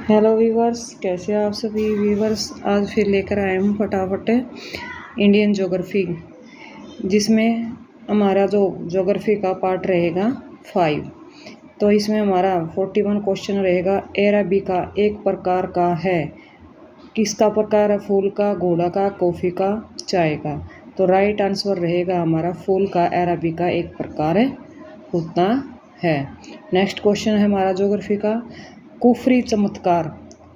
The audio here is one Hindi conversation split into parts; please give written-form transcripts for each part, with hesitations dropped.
हेलो वीवर्स, कैसे हैं आप सभी वीवर्स। आज फिर लेकर आए हम फटाफट इंडियन ज्योग्राफी, जिसमें हमारा जो ज्योग्राफी का पार्ट रहेगा 5। तो इसमें हमारा 41 क्वेश्चन रहेगा। अरेबिका एक प्रकार का है, किसका प्रकार है? फूल का, घोड़ा का, कॉफ़ी का, चाय का। तो राइट आंसर रहेगा हमारा फूल का। अरेबिका एक प्रकार होता है। नेक्स्ट क्वेश्चन है हमारा ज्योग्राफी का। कुफरी चमत्कार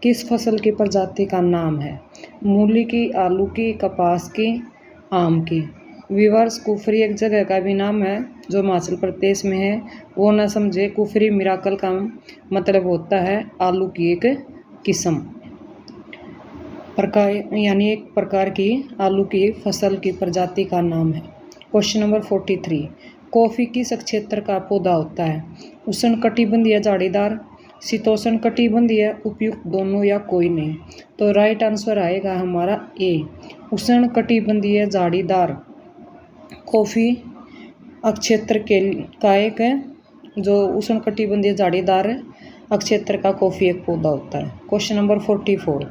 किस फसल की प्रजाति का नाम है? मूली की, आलू की, कपास की, आम की। विवर्स, कुफरी एक जगह का भी नाम है जो हिमाचल प्रदेश में है। वो ना समझे, कुफरी मिराकल का मतलब होता है आलू की एक किस्म प्रकार, यानी एक प्रकार की आलू की फसल की प्रजाति का नाम है। Question number 43। कॉफ़ी किस क्षेत्र का पौधा होता है? उष्णकटिबंधीय, झाड़ीदार, शीतोष्ण कटिबंधीय, उपयुक्त दोनों या कोई नहीं। तो राइट आंसर आएगा हमारा ए, उष्ण कटिबंधीय झाड़ीदार कॉफ़ी क्षेत्र के का एक जो उष्ण कटिबंधीय झाड़ीदार क्षेत्र का कॉफ़ी एक पौधा होता है। Question number 44।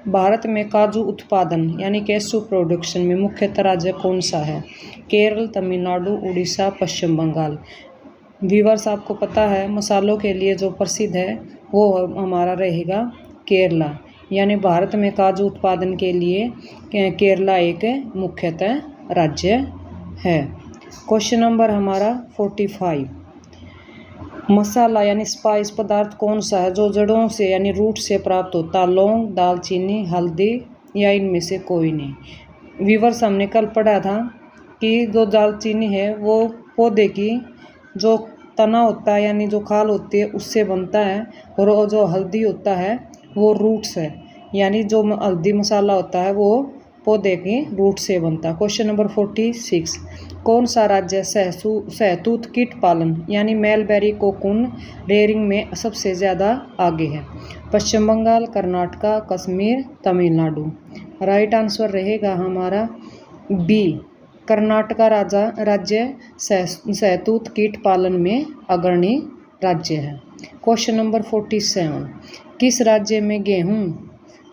भारत में काजू उत्पादन यानी कैशू प्रोडक्शन में मुख्यतः राज्य कौन सा है? केरल, तमिलनाडु, उड़ीसा, पश्चिम बंगाल। व्यूअर्स, आपको पता है मसालों के लिए जो प्रसिद्ध है वो हमारा रहेगा केरला, यानी भारत में काजू उत्पादन के लिए केरला एक मुख्यतः राज्य है। क्वेश्चन नंबर हमारा 45। मसाला यानी स्पाइस पदार्थ कौन सा है जो जड़ों से यानी रूट से प्राप्त होता है? लौंग, दालचीनी, हल्दी या इनमें से कोई नहीं। व्यूअर्स, हमने कल पढ़ा था कि जो दालचीनी है वो पौधे की जो तना होता है यानी जो खाल होती है उससे बनता है, और जो हल्दी होता है वो रूट्स है, यानी जो हल्दी मसाला होता है वो पौधे की रूट से बनता है। Question number 46। कौन सा राज्य शहतूत कीट पालन यानी मेलबेरी कोकून रेयरिंग में सबसे ज़्यादा आगे है? पश्चिम बंगाल, कर्नाटका, कश्मीर, तमिलनाडु। राइट आंसर रहेगा हमारा बी, कर्नाटका राज्य शहतूत कीट पालन में अग्रणी राज्य है। Question number 47। किस राज्य में गेहूं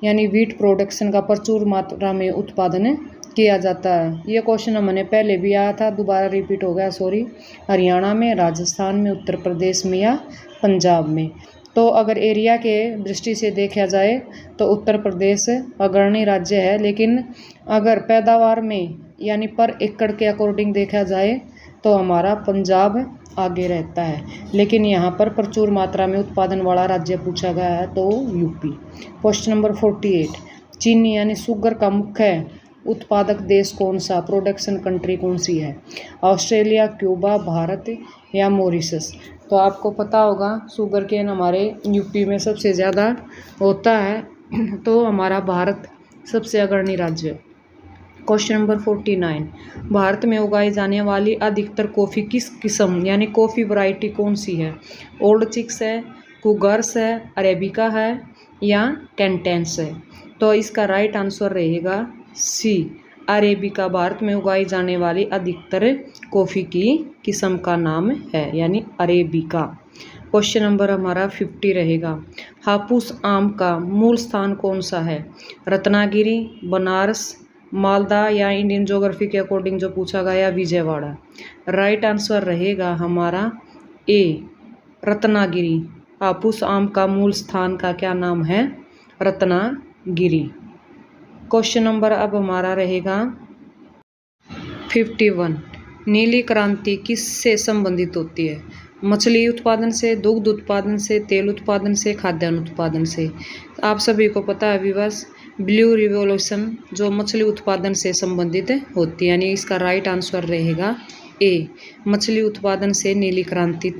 यानी व्हीट प्रोडक्शन का प्रचुर मात्रा में उत्पादन किया जाता है? ये क्वेश्चन हमने पहले भी आया था, दोबारा रिपीट हो गया, सॉरी। हरियाणा में, राजस्थान में, उत्तर प्रदेश में या पंजाब में? तो अगर एरिया के दृष्टि से देखा जाए तो उत्तर प्रदेश अग्रणी राज्य है, लेकिन अगर पैदावार में यानी पर एकड़ के अकॉर्डिंग देखा जाए तो हमारा पंजाब आगे रहता है, लेकिन यहाँ पर प्रचुर मात्रा में उत्पादन वाला राज्य पूछा गया है तो यूपी। Question number 48। चीनी यानी शुगर का मुख्य उत्पादक देश कौन सा? प्रोडक्शन कंट्री कौन सी है? ऑस्ट्रेलिया, क्यूबा, भारत या मॉरिशस? तो आपको पता होगा शुगर केन हमारे यूपी में सबसे ज़्यादा होता है, तो हमारा भारत सबसे अग्रणी राज्य। Question number 49। भारत में उगाई जाने वाली अधिकतर कॉफ़ी किस किस्म यानी कॉफ़ी वैरायटी कौन सी है? ओल्ड चिक्स है, कुगर्स है, अरेबिका है या कैंटेंस है? तो इसका राइट आंसर रहेगा सी, अरेबिका भारत में उगाई जाने वाली अधिकतर कॉफ़ी की किस्म का नाम है, यानी अरेबिका। क्वेश्चन नंबर हमारा 50 रहेगा। हापुस आम का मूल स्थान कौन सा है? रत्नागिरी, बनारस, मालदा या इंडियन ज्योग्राफी के अकॉर्डिंग जो पूछा गया विजयवाड़ा। राइट आंसर रहेगा हमारा ए, रत्नागिरी। हापुस आम का मूल स्थान का क्या नाम है? रत्नागिरी। क्वेश्चन नंबर अब हमारा रहेगा 51। नीली क्रांति किससे संबंधित होती है? मछली उत्पादन से, दुग्ध उत्पादन से, तेल उत्पादन से, खाद्यान्न उत्पादन से? आप सभी को पता है व्यूअर्स, ब्लू रिवॉल्यूशन जो मछली उत्पादन से संबंधित होती है, यानी इसका राइट आंसर रहेगा ए, मछली उत्पादन से नीली क्रांति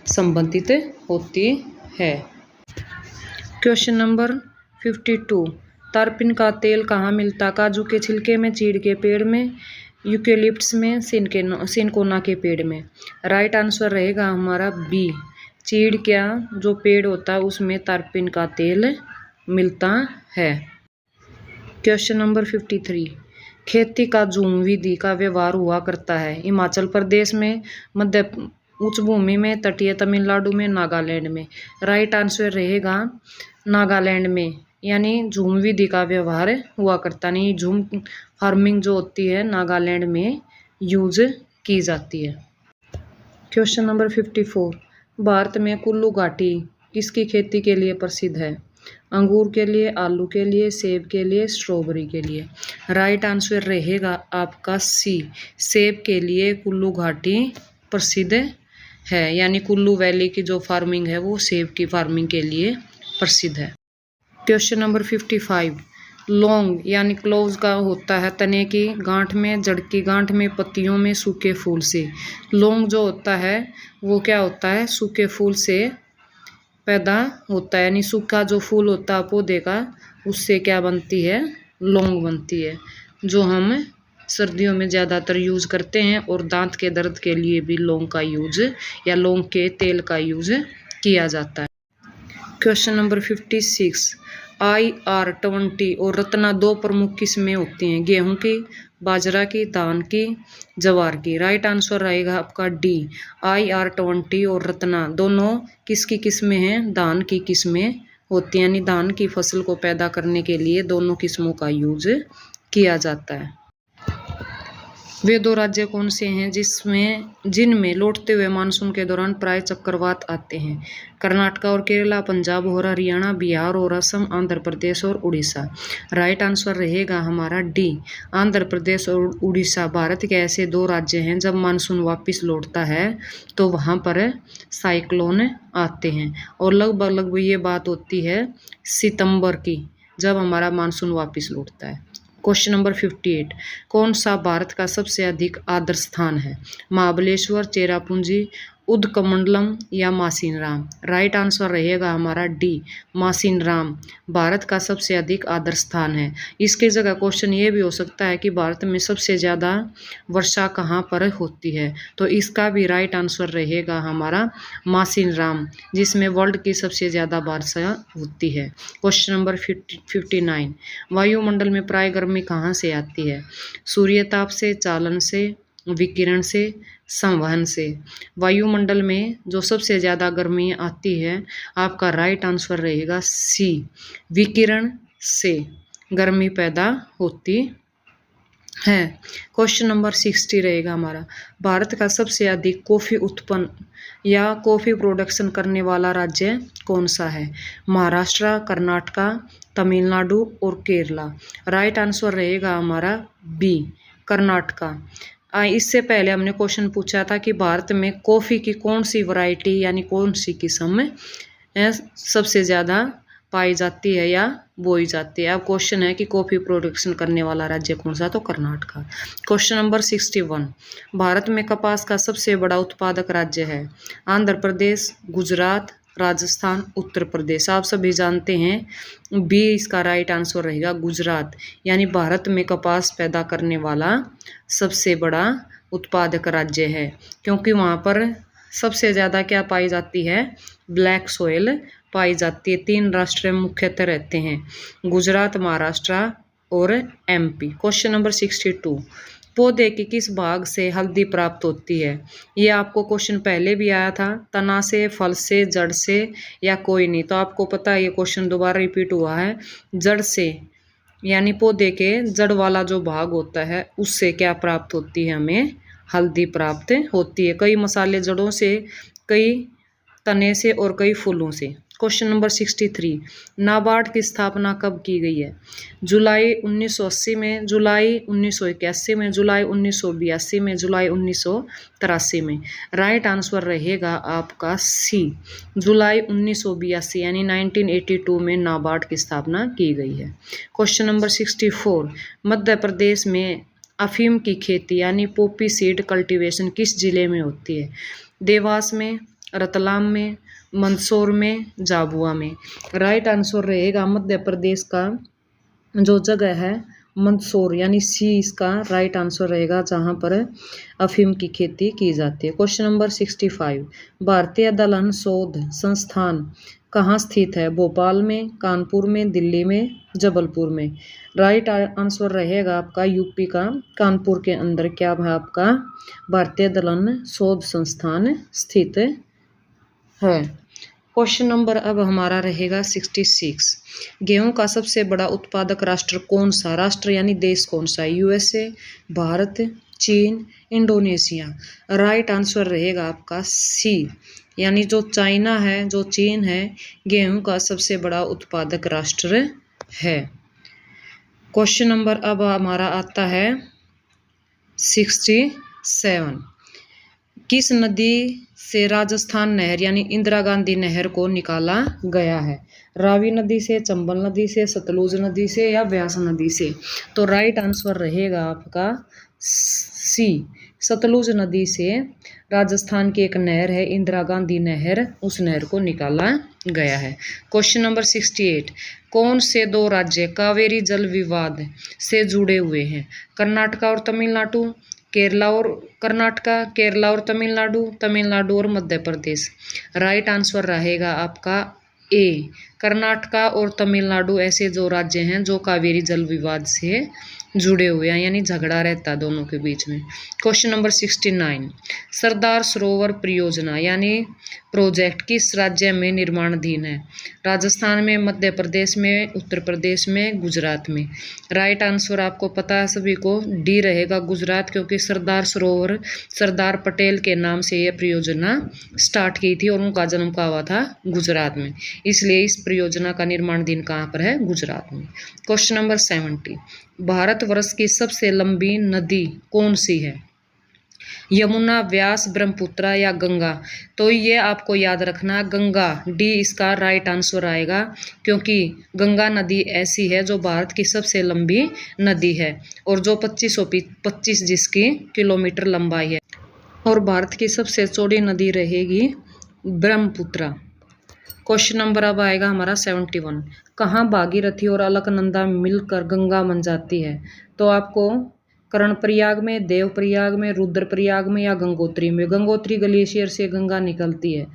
संबंधित होती है। Question number 52। तारपीन का तेल कहाँ मिलता? काजू के छिलके में, चीड़ के पेड़ में, यूकेलिप्टस में, सिनकोना के पेड़ में? राइट आंसर रहेगा हमारा बी, चीड़ का जो पेड़ होता है उसमें तारपीन का तेल मिलता है। Question number 53। खेती का झूम विधि का व्यवहार हुआ करता है हिमाचल प्रदेश में, मध्य उच्च भूमि में, तटीय तमिलनाडु में, नागालैंड में? राइट आंसर रहेगा नागालैंड में, यानी झूम विधि का व्यवहार हुआ करता नहीं। झूम फार्मिंग जो होती है नागालैंड में यूज की जाती है। क्वेश्चन नंबर 54, भारत में कुल्लू घाटी किसकी खेती के लिए प्रसिद्ध है? अंगूर के लिए, आलू के लिए, सेब के लिए, स्ट्रॉबेरी के लिए। राइट आंसर रहेगा आपका सी, सेब के लिए कुल्लू घाटी प्रसिद्ध है, यानी कुल्लू वैली की जो फार्मिंग है वो सेब की फार्मिंग के लिए प्रसिद्ध है। क्वेश्चन नंबर 55, लौंग यानी क्लोव्स का होता है तने की गांठ में, जड़ की गांठ में, पत्तियों में, सूखे फूल से। लौंग जो होता है वो क्या होता है? सूखे फूल से पैदा होता है, यानी सूखा जो फूल होता है पौधे का, उससे क्या बनती है? लौंग बनती है, जो हम सर्दियों में ज़्यादातर यूज़ करते हैं, और दांत के दर्द के लिए भी लौंग का यूज़ या लौंग के तेल का यूज़ किया जाता है। क्वेश्चन नंबर 56, IR-20 और रत्ना दो प्रमुख किस्में होती हैं, गेहूं की, बाजरा की, धान की, जवार की। राइट आंसर रहेगा आपका डी, IR-20 और रत्ना दोनों किसकी किस्में हैं? धान की किस्में होती हैं, यानी धान की फसल को पैदा करने के लिए दोनों किस्मों का यूज किया जाता है। वे दो राज्य कौन से हैं जिनमें लौटते हुए मानसून के दौरान प्राय चक्रवात आते हैं? कर्नाटक और केरला, पंजाब और हरियाणा, बिहार और असम, आंध्र प्रदेश और उड़ीसा। राइट आंसर रहेगा हमारा डी, आंध्र प्रदेश और उड़ीसा भारत के ऐसे दो राज्य हैं जब मानसून वापस लौटता है तो वहाँ पर साइक्लोन आते हैं, और लगभग ये बात होती है सितंबर की, जब हमारा मानसून वापस लौटता है। क्वेश्चन नंबर 58, कौन सा भारत का सबसे अधिक आदर्श स्थान है? महाबलेश्वर, चेरापूंजी, उदकमंडलम या मासिनराम। राइट आंसर रहेगा हमारा डी, मासिनराम भारत का सबसे अधिक आदर्श स्थान है। इसके जगह क्वेश्चन ये भी हो सकता है कि भारत में सबसे ज़्यादा वर्षा कहाँ पर होती है, तो इसका भी राइट आंसर रहेगा हमारा मासिनराम, जिसमें वर्ल्ड की सबसे ज़्यादा वर्षा होती है। क्वेश्चन नंबर 59, वायुमंडल में प्राय गर्मी कहाँ से आती है? सूर्यताप से, चालन से, विकिरण से, संवहन से। वायुमंडल में जो सबसे ज़्यादा गर्मी आती है, आपका राइट आंसर रहेगा सी, विकिरण से गर्मी पैदा होती है। क्वेश्चन नंबर 60 रहेगा हमारा, भारत का सबसे अधिक कॉफ़ी उत्पन्न या कॉफ़ी प्रोडक्शन करने वाला राज्य कौन सा है? महाराष्ट्र, कर्नाटक, तमिलनाडु और केरला। राइट आंसर रहेगा हमारा बी, कर्नाटका। इससे पहले हमने क्वेश्चन पूछा था कि भारत में कॉफ़ी की कौन सी वैरायटी यानी कौन सी किस्म सबसे ज़्यादा पाई जाती है या बोई जाती है। अब क्वेश्चन है कि कॉफ़ी प्रोडक्शन करने वाला राज्य कौन सा? तो कर्नाटक। क्वेश्चन नंबर 61, भारत में कपास का सबसे बड़ा उत्पादक राज्य है? आंध्र प्रदेश, गुजरात, राजस्थान, उत्तर प्रदेश। आप सभी जानते हैं बी इसका राइट आंसर रहेगा, गुजरात, यानी भारत में कपास पैदा करने वाला सबसे बड़ा उत्पादक राज्य है, क्योंकि वहाँ पर सबसे ज़्यादा क्या पाई जाती है? ब्लैक सॉइल पाई जाती है। 3 राष्ट्र मुख्यतः रहते हैं, गुजरात, महाराष्ट्र और MP। क्वेश्चन नंबर 62, पौधे के किस भाग से हल्दी प्राप्त होती है? ये आपको क्वेश्चन पहले भी आया था, तना से, फल से, जड़ से या कोई नहीं। तो आपको पता है ये क्वेश्चन दोबारा रिपीट हुआ है, जड़ से, यानी पौधे के जड़ वाला जो भाग होता है उससे क्या प्राप्त होती है? हमें हल्दी प्राप्त होती है। कई मसाले जड़ों से, कई तने से और कई फूलों से। क्वेश्चन नंबर 63, नाबार्ड की स्थापना कब की गई है? जुलाई 1980 में, जुलाई 1981 में, जुलाई 1982 में, जुलाई 1983 में। राइट आंसर रहेगा आपका सी, जुलाई 1982 यानी 1982 में नाबार्ड की स्थापना की गई है। क्वेश्चन नंबर 64, मध्य प्रदेश में अफीम की खेती यानी पॉपी सीड कल्टीवेशन किस जिले में होती है? देवास में, रतलाम में, मंदसौर में, झाबुआ में। राइट आंसर रहेगा मध्य प्रदेश का जो जगह है मंदसौर, यानी सी इसका राइट आंसर रहेगा, जहां पर अफीम की खेती की जाती है। क्वेश्चन नंबर 65, भारतीय दलहन शोध संस्थान कहाँ स्थित है? भोपाल में, कानपुर में, दिल्ली में, जबलपुर में। राइट आंसर रहेगा आपका यूपी का कानपुर के अंदर क्या है आपका भारतीय दलहन शोध संस्थान स्थित है। क्वेश्चन नंबर अब हमारा रहेगा 66। गेहूं का सबसे बड़ा उत्पादक राष्ट्र कौन सा राष्ट्र यानी देश कौन सा है? यूएसए, भारत, चीन, इंडोनेशिया। राइट आंसर रहेगा आपका सी, यानी जो चाइना है, जो चीन है, गेहूं का सबसे बड़ा उत्पादक राष्ट्र है। क्वेश्चन नंबर अब हमारा आता है 67। किस नदी से राजस्थान नहर यानी इंदिरा गांधी नहर को निकाला गया है? रावी नदी से, चंबल नदी से, सतलुज नदी से या व्यास नदी से? तो राइट आंसर रहेगा आपका सी, सतलुज नदी से राजस्थान की एक नहर है इंदिरा गांधी नहर, उस नहर को निकाला गया है। Question number 68। कौन से दो राज्य कावेरी जल विवाद से जुड़े हुए हैं? कर्नाटका और तमिलनाडु, केरला और कर्नाटका, केरला और तमिलनाडु, तमिलनाडु और मध्य प्रदेश। राइट आंसर रहेगा आपका ए, कर्नाटका और तमिलनाडु ऐसे जो राज्य हैं जो कावेरी जल विवाद से जुड़े हुए हैं, यानी झगड़ा रहता है दोनों के बीच में। Question number 69। सरदार सरोवर परियोजना यानी प्रोजेक्ट किस राज्य में निर्माणाधीन है? राजस्थान में, मध्य प्रदेश में, उत्तर प्रदेश में, गुजरात में। राइट आंसर आपको पता है सभी को, डी रहेगा गुजरात, क्योंकि सरदार सरोवर सरदार पटेल के नाम से यह परियोजना स्टार्ट की थी और उनका जन्म कहाँ हुआ था? गुजरात में, इसलिए इस परियोजना का निर्माणाधीन कहाँ पर है? गुजरात में। Question number 70। भारतवर्ष की सबसे लंबी नदी कौन सी है? यमुना, व्यास, ब्रह्मपुत्र या गंगा? तो ये आपको याद रखना, गंगा, डी इसका राइट आंसर आएगा, क्योंकि गंगा नदी ऐसी है जो भारत की सबसे लंबी नदी है और जो 2525 जिसकी किलोमीटर लंबाई है, और भारत की सबसे चौड़ी नदी रहेगी ब्रह्मपुत्र। क्वेश्चन नंबर अब आएगा हमारा 71। कहाँ भागीरथी और अलकनंदा मिलकर गंगा बन जाती है? तो आपको कर्णप्रयाग में, देवप्रयाग में, रुद्रप्रयाग में या गंगोत्री में? गंगोत्री ग्लेशियर से गंगा निकलती है,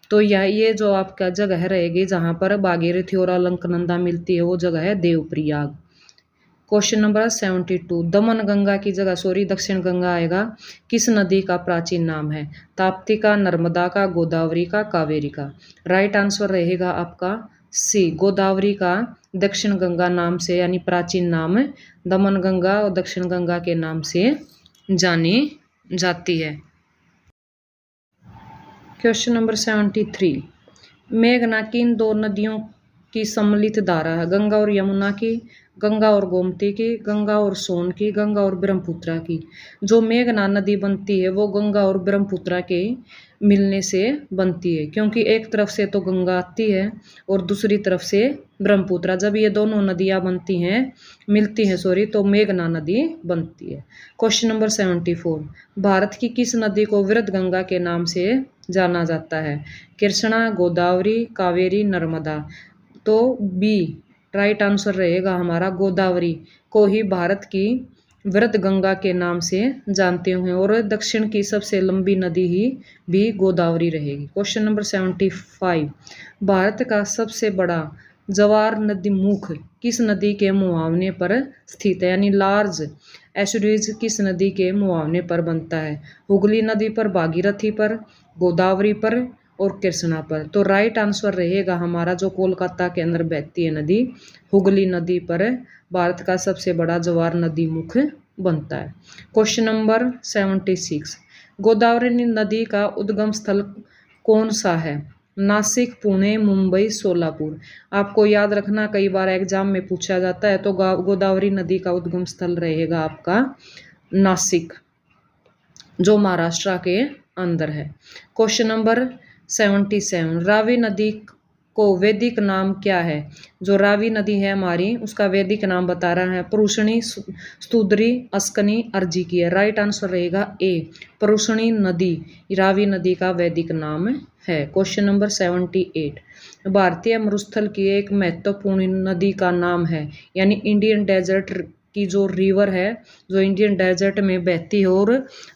तो ये जो आपका जगह रहेगी जहाँ पर भागीरथी और अलकनंदा मिलती है, वो जगह है देवप्रयाग। Question number 72। दमन गंगा की जगह दक्षिण गंगा आएगा, किस नदी का प्राचीन नाम है? ताप्ती का, नर्मदा का, गोदावरी का, कावेरी का? राइट आंसर रहेगा आपका सी, गोदावरी का दक्षिण गंगा नाम से, यानी प्राचीन नाम दमन गंगा और दक्षिण गंगा के नाम से जानी जाती है। Question number 73। मेघना किन दो नदियों की सम्मिलित धारा है? गंगा और यमुना की, गंगा और गोमती की, गंगा और सोन की, गंगा और ब्रह्मपुत्र की? जो मेघना नदी बनती है वो गंगा और ब्रह्मपुत्र के मिलने से बनती है, क्योंकि एक तरफ से तो गंगा आती है और दूसरी तरफ से ब्रह्मपुत्र, जब ये दोनों नदियाँ बनती हैं, मिलती हैं तो मेघना नदी बनती है। Question number 74। भारत की किस नदी को वृद्ध गंगा के नाम से जाना जाता है? कृष्णा, गोदावरी, कावेरी, नर्मदा? तो बी राइट आंसर रहेगा हमारा, गोदावरी को ही भारत की वृद्ध गंगा के नाम से जानते हैं और दक्षिण की सबसे लंबी नदी ही भी गोदावरी रहेगी। Question number 75। भारत का सबसे बड़ा जवार नदी मुख किस नदी के मुहावने पर स्थित है? यानी लार्ज एस्टुरीज किस नदी के मुहावने पर बनता है? हुगली नदी पर, भागीरथी पर, गोदावरी पर और कृष्णा पर? तो राइट आंसर रहेगा हमारा, जो कोलकाता के अंदर बहती है नदी, हुगली नदी पर भारत का सबसे बड़ा जवार नदी मुख बनता है। Question number 76। गोदावरी नदी का उद्गम स्थल कौन सा है? नासिक, पुणे, मुंबई, सोलापुर? आपको याद रखना, कई बार एग्जाम में पूछा जाता है, तो गोदावरी नदी का उद्गम स्थल रहेगा आपका नासिक, जो महाराष्ट्र के अंदर है। Question number 77। रावी नदी को वैदिक नाम क्या है? जो रावी नदी है हमारी, उसका वैदिक नाम बता रहा है, परुषणी, स्तुद्री, अस्कनी, अर्जिकी है। राइट आंसर रहेगा ए, परुषणी नदी रावी नदी का वैदिक नाम है। Question number 78। भारतीय मरुस्थल की एक महत्वपूर्ण नदी का नाम है, यानी इंडियन डेजर्ट की जो रिवर है, जो इंडियन डेजर्ट में बहती है और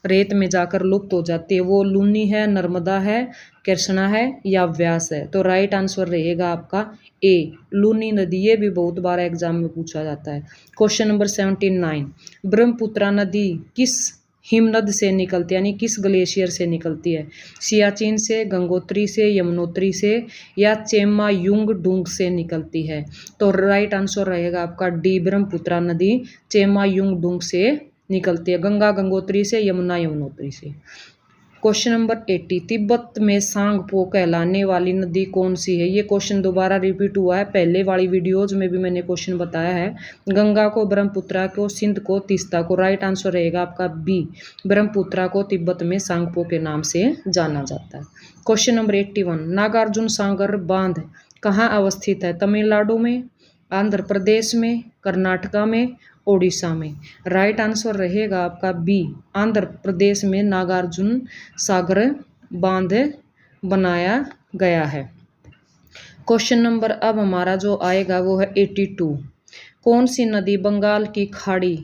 रेत में जाकर लुप्त हो जाती है, वो लूनी है, नर्मदा है, कृष्णा है या व्यास है? तो राइट आंसर रहेगा आपका ए, लूनी नदी। ये भी बहुत बार एग्जाम में पूछा जाता है। Question number 79। ब्रह्मपुत्र नदी किस हिमनद से निकलती है, यानी किस ग्लेशियर से निकलती है? सियाचिन से, गंगोत्री से, यमुनोत्री से या चेमायुंगडुंग से निकलती है? तो राइट आंसर रहेगा आपका डी, ब्रह्मपुत्रा नदी चेमायुंगडुंग से निकलती है। गंगा गंगोत्री से, यमुना यमुनोत्री से। क्वेश्चन नंबर 80, तिब्बत में सांगपो कहलाने वाली नदी कौन सी है? ये क्वेश्चन दोबारा रिपीट हुआ है, पहले वाली वीडियोज में भी मैंने क्वेश्चन बताया है। गंगा को, ब्रह्मपुत्रा को, सिंध को, तीस्ता को। राइट आंसर रहेगा आपका बी, ब्रह्मपुत्रा को तिब्बत में सांगपो के नाम से जाना जाता है। क्वेश्चन नंबर 81, नागार्जुन सागर बांध कहाँ अवस्थित है? तमिलनाडु में, आंध्र प्रदेश में, कर्नाटका में, ओडिशा में। राइट आंसर रहेगा आपका बी, आंध्र प्रदेश में नागार्जुन सागर बांध बनाया गया है। क्वेश्चन नंबर अब हमारा जो आएगा वो है 82, कौन सी नदी बंगाल की खाड़ी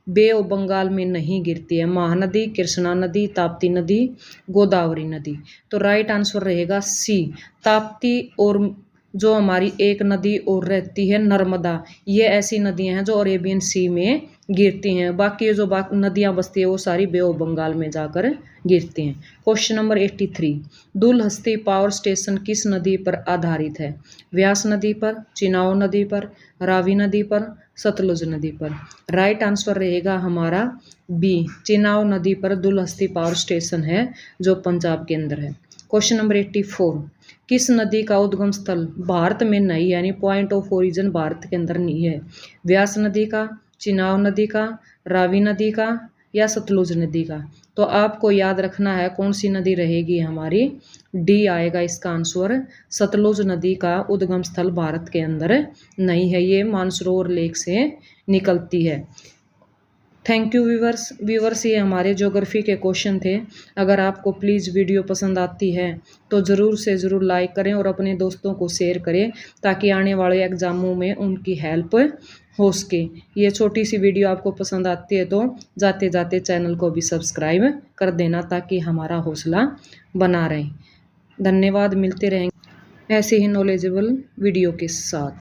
बे ऑफ बंगाल में नहीं गिरती है? महानदी, कृष्णा नदी, ताप्ती नदी, गोदावरी नदी। तो राइट आंसर रहेगा सी, ताप्ती। और जो हमारी एक नदी और रहती है नर्मदा, ये ऐसी नदियां हैं जो अरेबियन सी में गिरती हैं। बाकी जो नदियां बसती है वो सारी बे ऑफ बंगाल में जाकर गिरती हैं। Question number 83, Dulhasti power station किस नदी पर आधारित है? व्यास नदी पर, चिनाब नदी पर, रावी नदी पर, सतलुज नदी पर। राइट आंसर रहेगा हमारा बी, चिनाब नदी पर दुलहस्ती पावर स्टेशन है जो पंजाब के अंदर है। क्वेश्चन नंबर 84, किस नदी का उद्गम स्थल भारत में नहीं, यानी पॉइंट ऑफ ओरिजिन भारत के अंदर नहीं है? व्यास नदी का, चिनाब नदी का, रावी नदी का या सतलुज नदी का? तो आपको याद रखना है कौन सी नदी रहेगी हमारी, डी आएगा इसका आंसर। सतलुज नदी का उद्गम स्थल भारत के अंदर नहीं है, ये मानसरोवर लेक से निकलती है। थैंक यू व्यूवर्स, ये हमारे ज्योग्राफी के क्वेश्चन थे। अगर आपको प्लीज़ वीडियो पसंद आती है तो ज़रूर से ज़रूर लाइक करें और अपने दोस्तों को शेयर करें ताकि आने वाले एग्ज़ामों में उनकी हेल्प हो सके। ये छोटी सी वीडियो आपको पसंद आती है तो जाते जाते चैनल को भी सब्सक्राइब कर देना ताकि हमारा हौसला बना रहे। धन्यवाद, मिलते रहेंगे ऐसे ही नॉलेजेबल वीडियो के साथ।